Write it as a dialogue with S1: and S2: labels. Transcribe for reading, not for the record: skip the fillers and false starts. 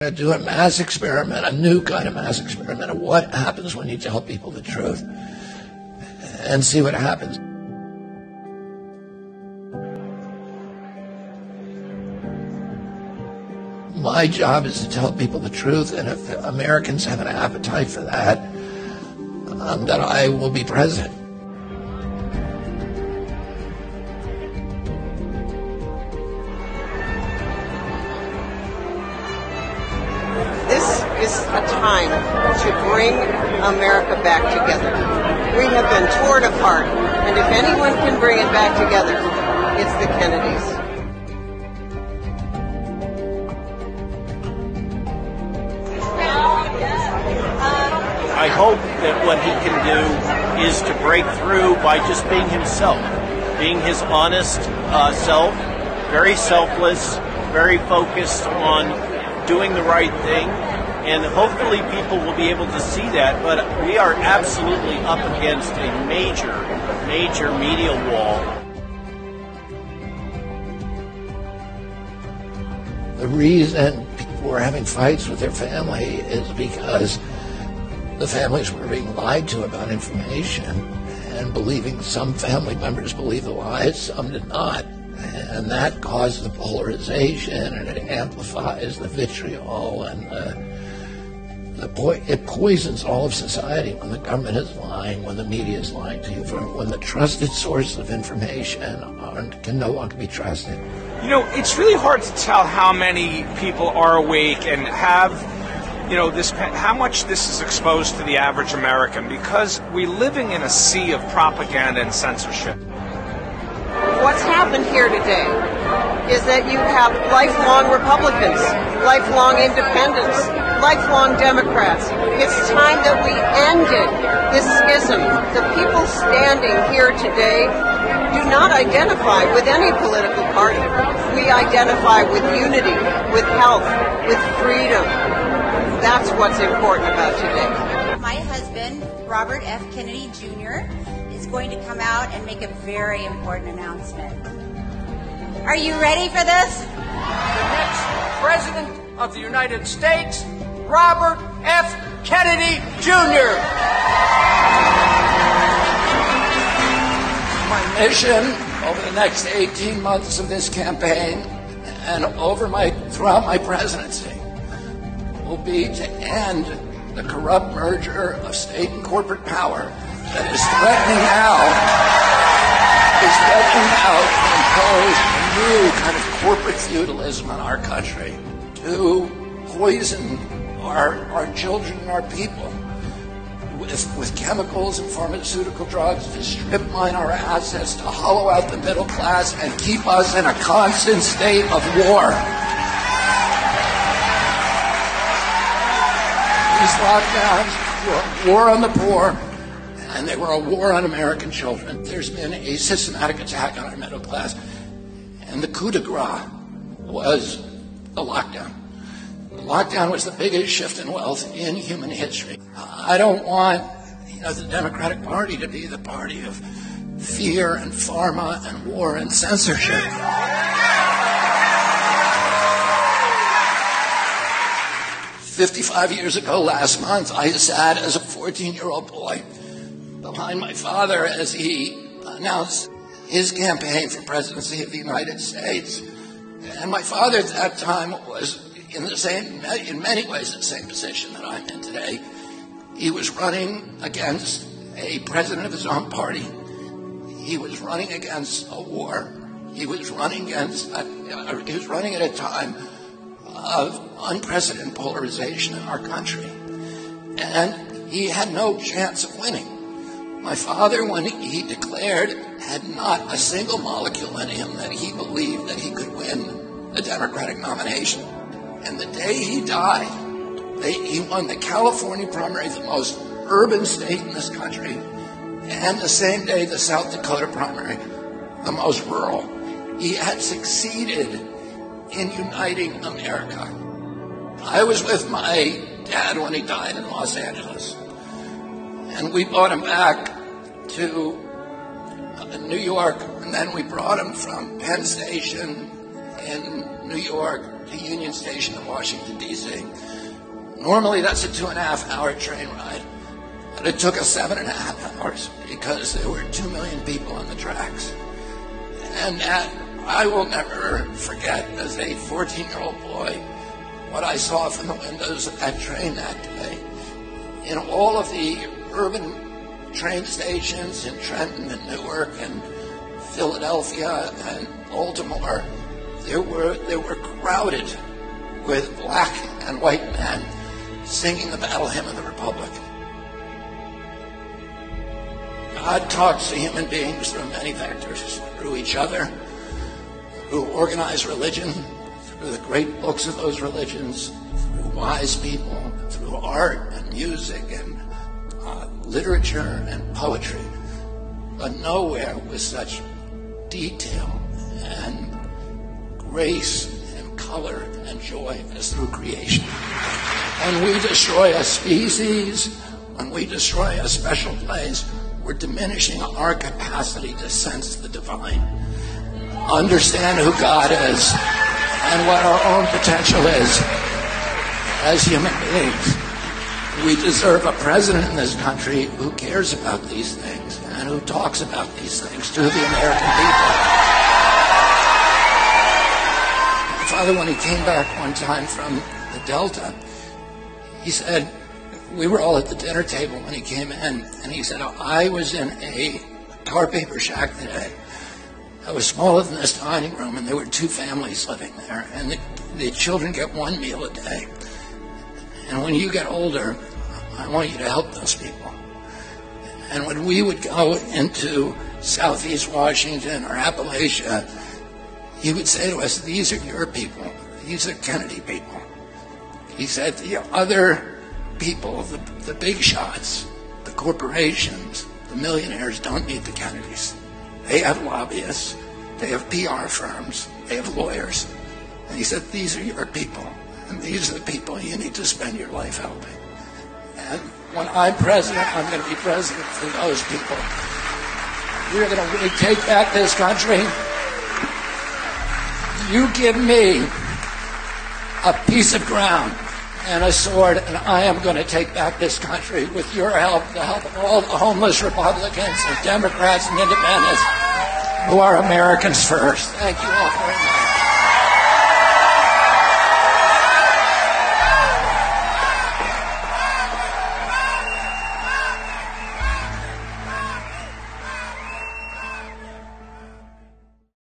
S1: To do a mass experiment, a new kind of mass experiment of what happens when you tell people the truth and see what happens. My job is to tell people the truth, and if Americans have an appetite for that, that I will be president.
S2: This is a time to bring America back together. We have been torn apart, and if anyone can bring it back together, it's the Kennedys.
S3: I hope that what he can do is to break through by just being himself, being his honest self, very selfless, very focused on doing the right thing, and hopefully people will be able to see that. But we are absolutely up against a major media wall.
S1: The reason people were having fights with their family is because the families were being lied to about information and believing some family members believed the lies, some did not. And that causes the polarization, and it amplifies the vitriol, and it poisons all of society when the government is lying, when the media is lying to you, when the trusted sources of information can no longer be trusted.
S4: You know, it's really hard to tell how many people are awake and have, how much this is exposed to the average American, because we're living in a sea of propaganda and censorship.
S2: What's happened here today is that you have lifelong Republicans, lifelong independents, lifelong Democrats. It's time that we ended this schism. The people standing here today do not identify with any political party. We identify with unity, with health, with freedom. That's what's important about today.
S5: My husband, Robert F. Kennedy Jr., is going to come out and make a very important announcement. Are you ready for this?
S6: The next President of the United States, Robert F. Kennedy Jr.
S1: My mission over the next 18 months of this campaign and throughout my presidency will be to end the corrupt merger of state and corporate power that is threatening now to impose a new kind of corporate feudalism in our country, to poison our children and our people with chemicals and pharmaceutical drugs, to strip mine our assets, to hollow out the middle class, and keep us in a constant state of war. These lockdowns were a war on the poor, and they were a war on American children. There's been a systematic attack on our middle class, and the coup de grace was the lockdown. The lockdown was the biggest shift in wealth in human history. I don't want the Democratic Party to be the party of fear and pharma and war and censorship. 55 years ago last month, I sat as a 14-year-old boy behind my father as he announced his campaign for presidency of the United States. And my father at that time was in many ways the same position that I'm in today. He was running against a president of his own party. He was running against a war. He was running at a time of unprecedented polarization in our country. And he had no chance of winning. My father, when he declared, had not a single molecule in him that he believed that he could win the Democratic nomination. And the day he died, he won the California primary, the most urban state in this country, and the same day the South Dakota primary, the most rural. He had succeeded in uniting America. I was with my dad when he died in Los Angeles, and we brought him back to New York, and then we brought him from Penn Station in New York to Union Station in Washington, D.C. Normally that's a 2.5-hour train ride, but it took us 7.5 hours because there were 2 million people on the tracks. And that I will never forget as a 14-year-old boy what I saw from the windows of that train that day. In all of the urban train stations in Trenton and Newark and Philadelphia and Baltimore, they were crowded with black and white men singing the battle hymn of the Republic. God talks to human beings through many vectors, through each other, through organized religion, through the great books of those religions, through wise people, through art and music and literature and poetry, but nowhere with such detail and grace and color and joy as through creation. When we destroy a species, when we destroy a special place, we're diminishing our capacity to sense the divine, understand who God is, and what our own potential is as human beings. We deserve a president in this country who cares about these things and who talks about these things to the American people. My father, when he came back one time from the Delta, he said, we were all at the dinner table when he came in, and he said, I was in a tar paper shack today. I was smaller than this dining room, and there were 2 families living there, and the children get 1 meal a day. And when you get older, I want you to help those people. And when we would go into Southeast Washington or Appalachia, he would say to us, these are your people. These are Kennedy people. He said, the other people, the big shots, the corporations, the millionaires don't need the Kennedys. They have lobbyists, they have PR firms, they have lawyers. And he said, these are your people, and these are the people you need to spend your life helping. And when I'm president, I'm going to be president for those people. We're going to really take back this country. You give me a piece of ground and a sword, and I am going to take back this country with your help, the help of all the homeless Republicans and Democrats and Independents who are Americans first. Thank you all very much.